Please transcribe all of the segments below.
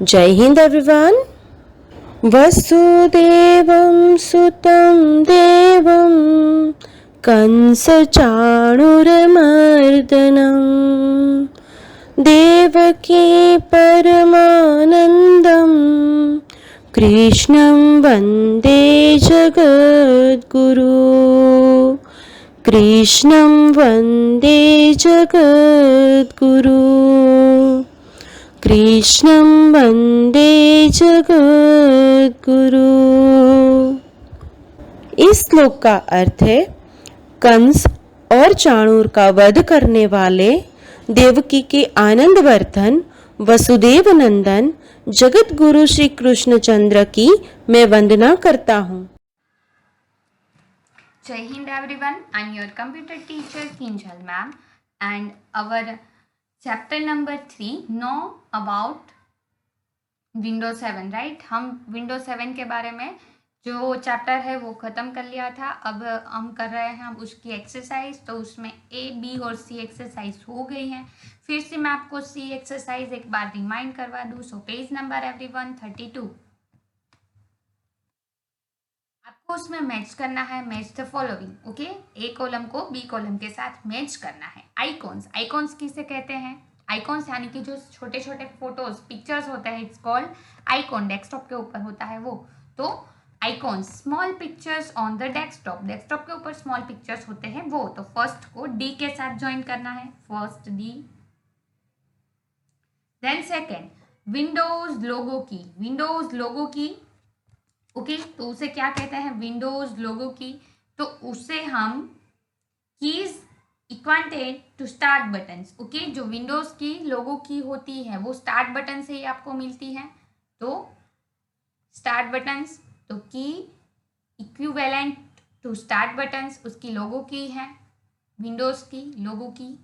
जय हिंद एवरीवन। वसुदेवं सुतं देवं कंसचाणूरमर्दनं देवकी परमानन्दं कृष्णं वन्दे जगद्गुरु। कृष्णं वन्दे जगद्गुरु। कृष्णं वन्दे जगद्गुरु। इस श्लोक का अर्थ है कंस और चाणूर का वध करने वाले देवकी के आनंदवर्धन वसुदेव नंदन जगत गुरु श्री कृष्णचंद्र की मैं वंदना करता हूँ। Jai Hind everyone, I'm your computer teacher Kinjal ma'am and our chapter number 3 know about Windows 7 right। हम Windows 7 के बारे में जो चैप्टर है वो ख़त्म कर लिया था। अब हम कर रहे हैं उसकी एक्सरसाइज। तो उसमें A, B और C एक्सरसाइज हो गई हैं। फिर से मैं आपको C एक्सरसाइज एक बार रिमाइंड करवा दूँ। So page number everyone 32। आपको उसमें मैच करना है, match the following. Okay, A column को बी कॉलम के साथ मैच करना है। आइकॉन्स, आइकॉन्स किसे कहते हैं? आइकॉन्स यानी कि जो छोटे छोटे फोटोज पिक्चर्स होते हैं, इट्स कॉल्ड आइकॉन। डेस्कटॉप के ऊपर होता है वो। तो icons, small pictures on the desktop, desktop के ऊपर स्मॉल पिक्चर्स होते हैं वो। तो फर्स्ट को डी के साथ ज्वाइन करना है, first D. Then second Windows logo key, Windows logo की। ओके तो उसे क्या कहते हैं? विंडोज लोगो की। तो उसे हम keys equated to start buttons. Okay, जो विंडोज की लोगो की होती है वो स्टार्ट बटन से ही आपको मिलती है। तो स्टार्ट बटन्स, तो की इक्विवेलेंट टू स्टार्ट बटन्स उसकी लोगो की है, विंडोज की लोगो की।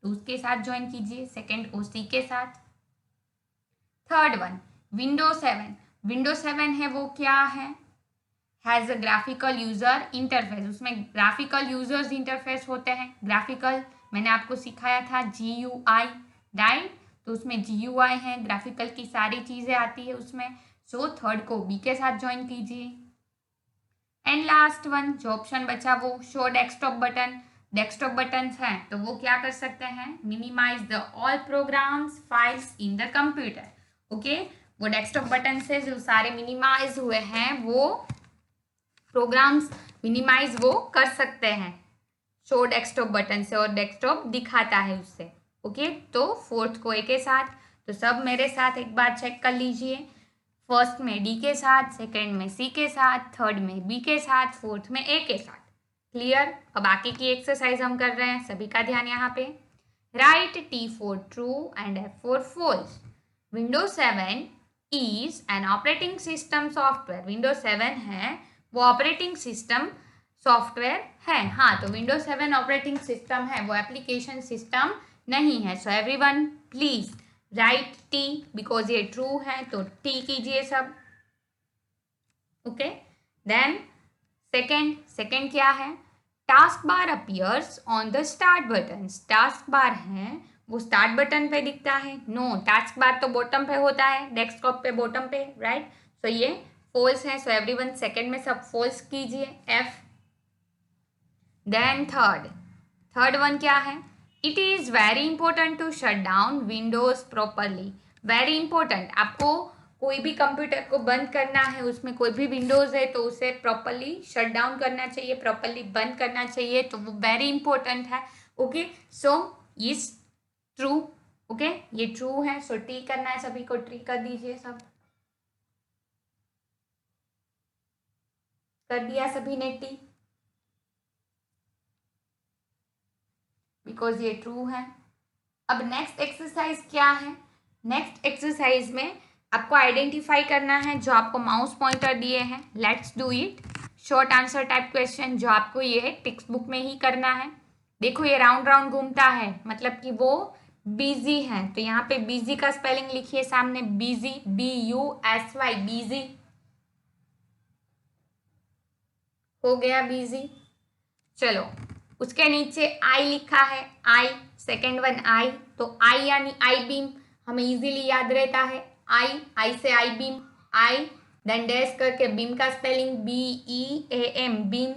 तो उसके साथ ज्वाइन कीजिए, सेकेंड को सी के साथ। थर्ड वन विंडो 7, विंडो 7 है वो क्या है? Has a graphical user interface. उसमें ग्राफिकल यूजर्स इंटरफेस होते हैं। ग्राफिकल मैंने आपको सिखाया था GUI राइट। तो उसमें GUI है, ग्राफिकल की सारी चीज़ें आती है उसमें। सो थर्ड को बी के साथ ज्वाइन कीजिए। एंड लास्ट वन जो ऑप्शन बचा वो show desktop button. Desktop buttons हैं तो वो क्या कर सकते हैं? Minimise the all programs files in the computer. Okay, वो डेस्कटॉप बटन से जो सारे मिनिमाइज हुए हैं वो प्रोग्राम्स मिनिमाइज वो कर सकते हैं शो डेस्कटॉप बटन से, और डेस्कटॉप दिखाता है उससे। ओके, तो फोर्थ को ए के साथ। तो सब मेरे साथ एक बार चेक कर लीजिए। फर्स्ट में डी के साथ, सेकेंड में सी के साथ, थर्ड में बी के साथ, फोर्थ में ए के साथ। क्लियर? अब बाकी की एक्सरसाइज हम कर रहे हैं, सभी का ध्यान यहाँ पे। Right T for true and F for false। Windows 7 is an operating system software। Windows 7 है वो ऑपरेटिंग सिस्टम सॉफ्टवेयर है। हाँ, तो Windows 7 ऑपरेटिंग सिस्टम है, वो एप्लीकेशन सिस्टम नहीं है। So everyone please right T, because ये ट्रू है तो T कीजिए सब। ओके, देन सेकेंड क्या है? Task bar appears on the start button. Task bar है वो स्टार्ट बटन पे दिखता है। नो, टास्क बार तो बॉटम पे होता है, डेस्कटॉप पे बॉटम पे राइट। सो ये फॉल्स है। सो एवरीवन सेकेंड में सब फॉल्स कीजिए, F। देन थर्ड वन क्या है? It is very important to shut down Windows properly. Very important, आपको कोई भी कंप्यूटर को बंद करना है, उसमें कोई भी विंडोज है तो उसे प्रॉपरली शट डाउन करना चाहिए, प्रॉपरली बंद करना चाहिए। तो वो वेरी इंपॉर्टेंट है। Okay, so is true. Okay, ये ट्रू है। सो टी करना है, सभी को टी कर दीजिए सब। कर दिया सभी ने टी, बिकॉज ये ट्रू है। अब नेक्स्ट एक्सरसाइज क्या है? नेक्स्ट एक्सरसाइज में आपको आइडेंटिफाई करना है जो आपको माउस पॉइंटर दिए हैं। Let's do it. Short answer type question जो आपको ये टेक्स्ट बुक में ही करना है। देखो ये राउंड राउंड घूमता है, मतलब कि वो बिजी है। तो यहाँ पे बिजी का स्पेलिंग लिखिए सामने, बिजी, BUSY, बिजी। हो गया बिजी। चलो, उसके नीचे आई लिखा है, आई, सेकेंड वन आई। तो आई यानी आई बीम हमें इजीली याद रहता है। आई से I beam, I then dash करके बीम का स्पेलिंग BEAM, बीम।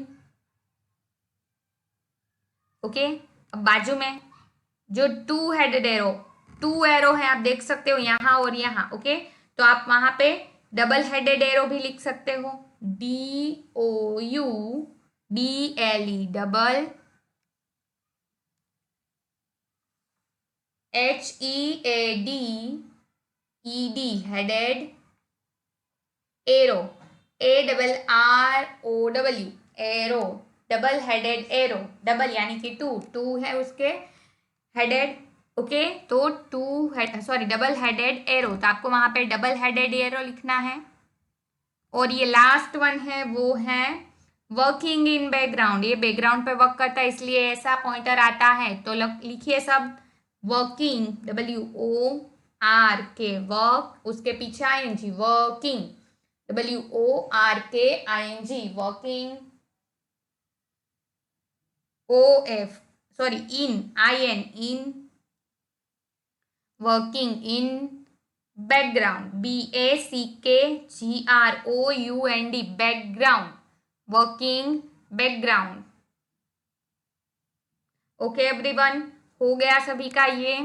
ओके, अब बाजू में जो two headed arrow, two arrow है आप देख सकते हो यहाँ और यहाँ। ओके, तो आप वहां पे डबल हेडेड एरो भी लिख सकते हो, DOUBLE, double HEADED, headed arrow, ARROW, arrow, double headed arrow, double यानी कि टू है उसके हेडेड। ओके, तो डबल हेडेड एरो, तो आपको वहां पे डबल हेडेड एरो लिखना है। और ये लास्ट वन है वो है वर्किंग इन बैकग्राउंड, ये बैकग्राउंड पे वर्क करता है इसलिए ऐसा पॉइंटर आता है, तो लिखिए सब वर्किंग, WORK, वर्क, उसके पीछे ING, working, WORKING, working, IN, working in background, BACKGROUND, background, working background. Okay everyone, हो गया सभी का ये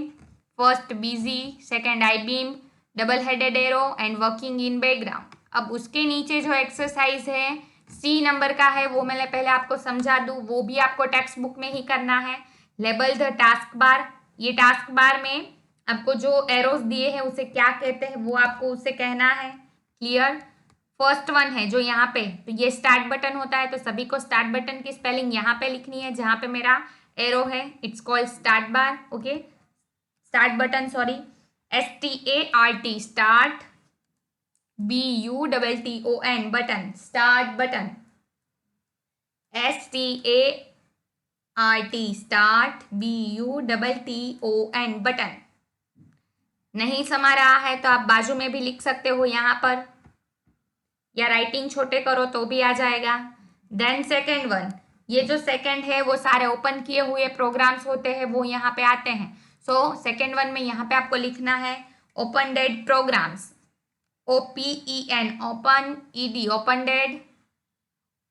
first busy, second I beam, double headed arrow and working in background. अब उसके नीचे जो एक्सरसाइज है C नंबर का है वो मैंने पहले आपको समझा दूं, वो भी आपको टेक्स्ट बुक में ही करना है। लेबल द टास्क बार, ये टास्क बार में आपको जो एरोस दिए हैं उसे क्या कहते हैं वो आपको उससे कहना है। क्लियर? फर्स्ट वन है जो यहाँ पे, तो ये स्टार्ट बटन होता है, तो सभी को स्टार्ट बटन की स्पेलिंग यहाँ पे लिखनी है जहाँ पे मेरा एरो है, it's called start bar. Okay, start button, sorry, START, start, BUTTON, button, start button, START, start, BUTTON, button. नहीं समा रहा है तो आप बाजू में भी लिख सकते हो यहाँ पर, या राइटिंग छोटे करो तो भी आ जाएगा। देन सेकेंड वन, ये जो सेकेंड है वो सारे ओपन किए हुए प्रोग्राम्स होते हैं वो यहाँ पे आते हैं। सो सेकेंड वन में यहाँ पे आपको लिखना है opened programs, OPEN, open, ED, opened,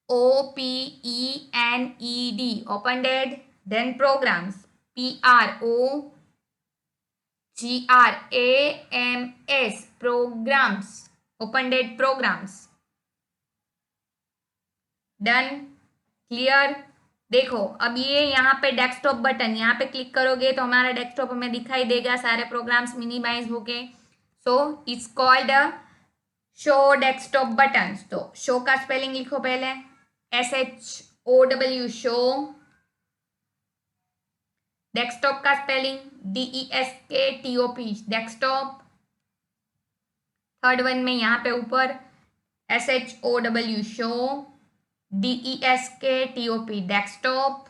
OPENED, opened. Then programs, PROGRAMS, programs, opened programs. Done? Clear? देखो अब ये यहाँ पे डेस्कटॉप बटन, यहाँ पे क्लिक करोगे तो हमारा डेस्कटॉप हमें दिखाई देगा, सारे प्रोग्राम्स मिनिमाइज हो गए। So it's called show desktop button. तो शो का स्पेलिंग लिखो पहले, SHOW, शो। डेस्कटॉप का spelling DESKTOP, desktop. Third one में यहाँ पे ऊपर SHOW, show, DESKTOP, desktop.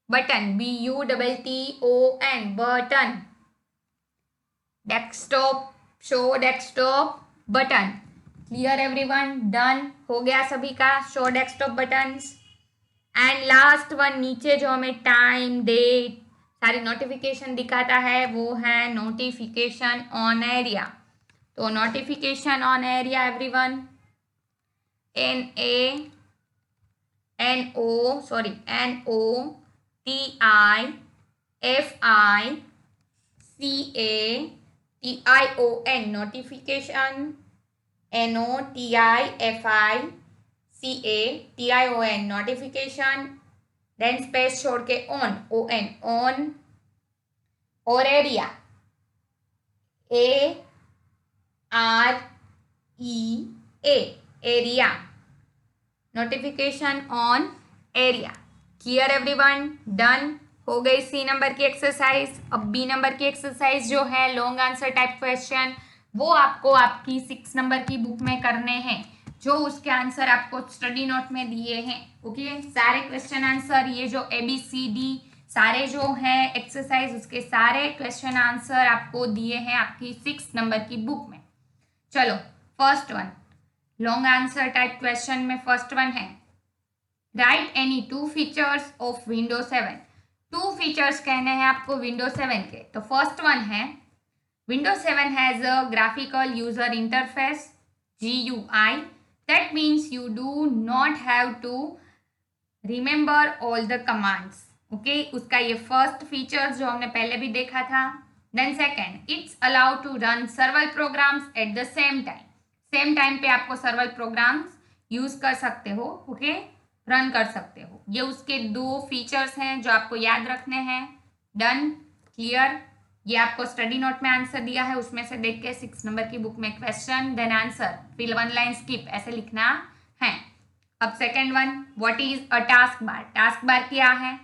Button, BUTTON, button, desktop, show desktop button. Clear everyone? Done? हो गया सभी का show desktop buttons. And last one नीचे जो हमें टाइम, डेट, सारी नोटिफिकेशन दिखाता है वो है नोटिफिकेशन ऑन एरिया। तो notification on area everyone, NOTIFICATION, notification, NOTIFICATION, notification. Then space छोड़ के ऑन, ऑन, और area, AREA, area, notification on area. Clear everyone? Done? हो गई C नंबर की एक्सरसाइज। अब B नंबर की एक्सरसाइज जो है लॉन्ग आंसर टाइप क्वेश्चन, वो आपको आपकी 6 नंबर की बुक में करने हैं, जो उसके आंसर आपको स्टडी नोट में दिए हैं। ओके, सारे क्वेश्चन आंसर, ये जो ABCD सारे जो हैं एक्सरसाइज, उसके सारे क्वेश्चन आंसर आपको दिए हैं आपकी 6 नंबर की बुक में। चलो first one, long answer type question में फर्स्ट वन है, right any 2 features of window 7। 2 features कहने हैं आपको विंडो 7 के। तो फर्स्ट वन है Windows 7 has a graphical user interface GUI. That means you do not have to remember all the commands. Okay, उसका ये फर्स्ट फीचर जो हमने पहले भी देखा था. Then second, it's allowed to run several programs at the same time. Same time पे आपको सर्वल प्रोग्राम्स यूज कर सकते हो. ओके, रन कर सकते हो. ये उसके दो फीचर्स हैं जो आपको याद रखने हैं. Done, clear. ये आपको स्टडी नोट में आंसर दिया है, उसमें से देख के 6 नंबर की बुक में क्वेश्चन देन आंसर, फिर 1 लाइन स्किप ऐसे लिखना है. अब second one, what is a task bar. Task bar क्या है,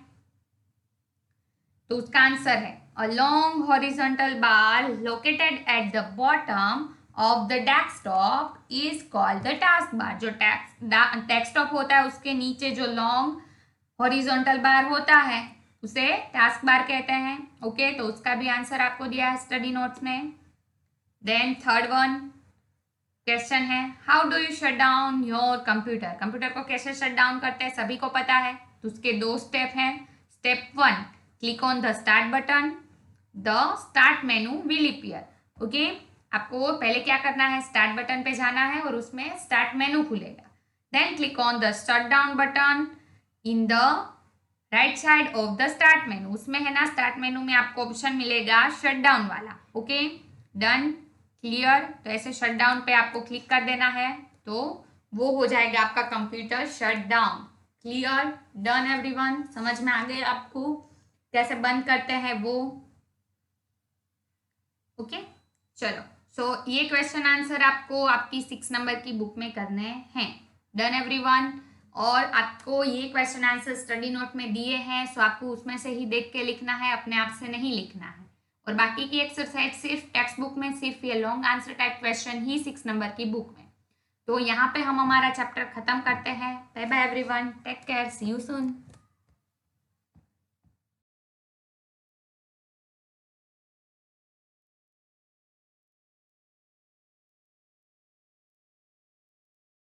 तो उसका आंसर है a long horizontal bar located at the bottom of the desktop is called the task bar. जो डेस्कटॉप होता है उसके नीचे जो लॉन्ग हॉरिजॉन्टल बार होता है उसे टास्क बार कहते हैं. ओके, तो उसका भी आंसर आपको दिया है स्टडी नोट्स में. देन थर्ड वन क्वेश्चन है, how do you shut down your computer. Computer को कैसे शट डाउन करते हैं सभी को पता है. तो उसके 2 स्टेप हैं. Step 1, click on the start button, the start menu will appear. Okay, आपको पहले क्या करना है, स्टार्ट बटन पे जाना है और उसमें स्टार्ट मेनू खुलेगा. Then click on the shut down button in the right side of the start menu. उसमें है ना स्टार्ट मेनू में आपको ऑप्शन मिलेगा शट डाउन वाला. Okay, done, clear. तो ऐसे शट डाउन पे आपको क्लिक कर देना है तो वो हो जाएगा आपका computer shut down. Clear, done everyone. समझ में आ गए आपको कैसे बंद करते हैं वो. ओके, चलो. सो ये क्वेश्चन आंसर आपको आपकी 6 नंबर की बुक में करने हैं. Done everyone. और आपको ये क्वेश्चन आंसर स्टडी नोट में दिए हैं, सो आपको उसमें से ही देख के लिखना है, अपने आप से नहीं लिखना है. और बाकी की एक्सरसाइज सिर्फ टेक्स्ट बुक में, सिर्फ ये लॉन्ग आंसर टाइप क्वेश्चन ही 6 नंबर की बुक में. तो यहाँ पे हम हमारा चैप्टर खत्म करते हैं. Bye bye everyone, take care, see you soon.